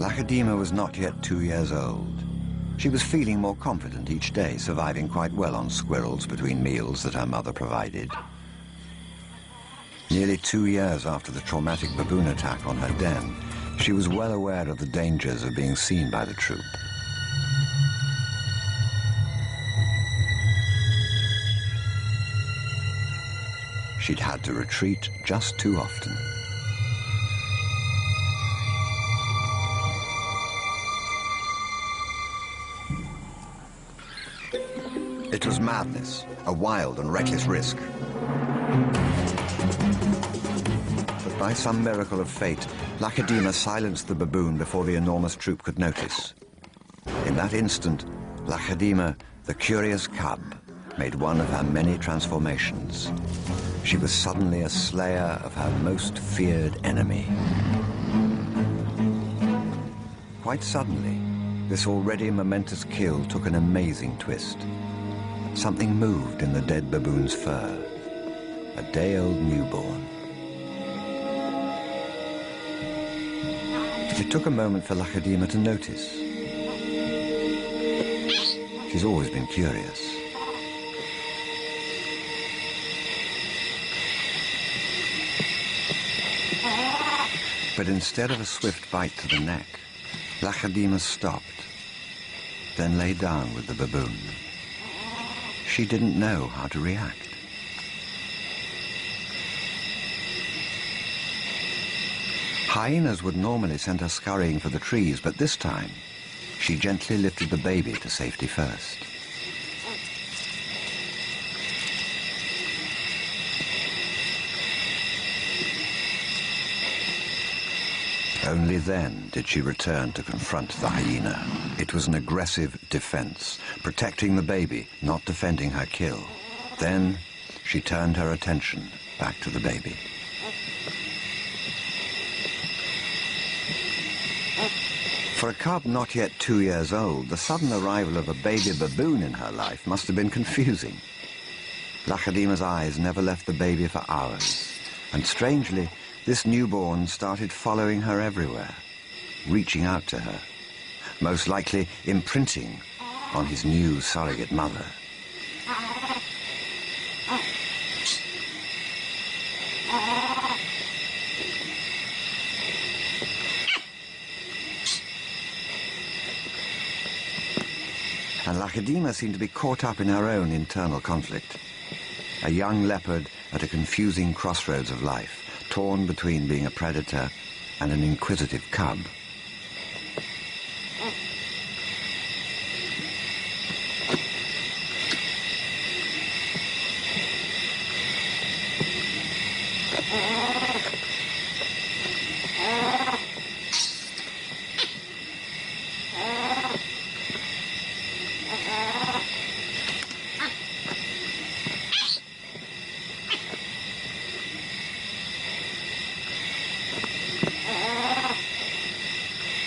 Lakedima was not yet 2 years old. She was feeling more confident each day, surviving quite well on squirrels between meals that her mother provided. Nearly 2 years after the traumatic baboon attack on her den, she was well aware of the dangers of being seen by the troop. She'd had to retreat just too often. It was madness, a wild and reckless risk. But by some miracle of fate, Lakedima silenced the baboon before the enormous troop could notice. In that instant, Lakedima, the curious cub, made one of her many transformations. She was suddenly a slayer of her most feared enemy. Quite suddenly, this already momentous kill took an amazing twist. Something moved in the dead baboon's fur. A day-old newborn. It took a moment for Lakedima to notice. She's always been curious. But instead of a swift bite to the neck, Lakedima stopped, then lay down with the baboon. She didn't know how to react. Hyenas would normally send her scurrying for the trees, but this time, she gently lifted the baby to safety first. Only then did she return to confront the hyena. It was an aggressive defense, protecting the baby, not defending her kill. Then she turned her attention back to the baby. For a cub not yet 2 years old, the sudden arrival of a baby baboon in her life must have been confusing. Lakedima's eyes never left the baby for hours, and strangely, this newborn started following her everywhere, reaching out to her, most likely imprinting on his new surrogate mother. And Lakedima seemed to be caught up in her own internal conflict. A young leopard at a confusing crossroads of life, torn between being a predator and an inquisitive cub.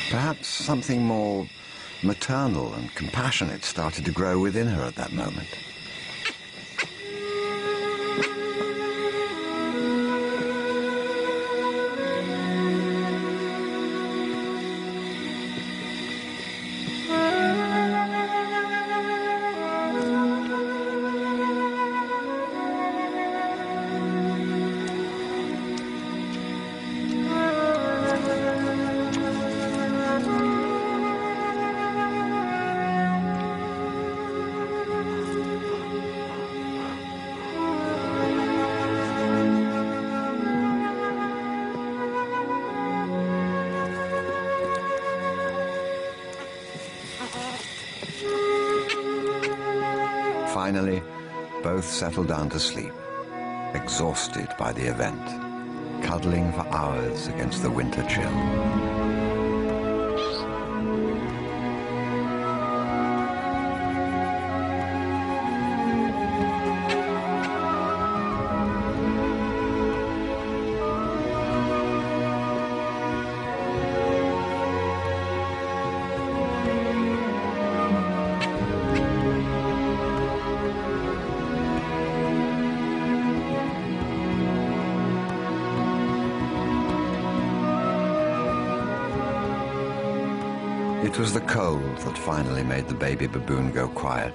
Perhaps something more maternal and compassionate started to grow within her at that moment. Finally, both settled down to sleep, exhausted by the event, cuddling for hours against the winter chill. It was the cold that finally made the baby baboon go quiet.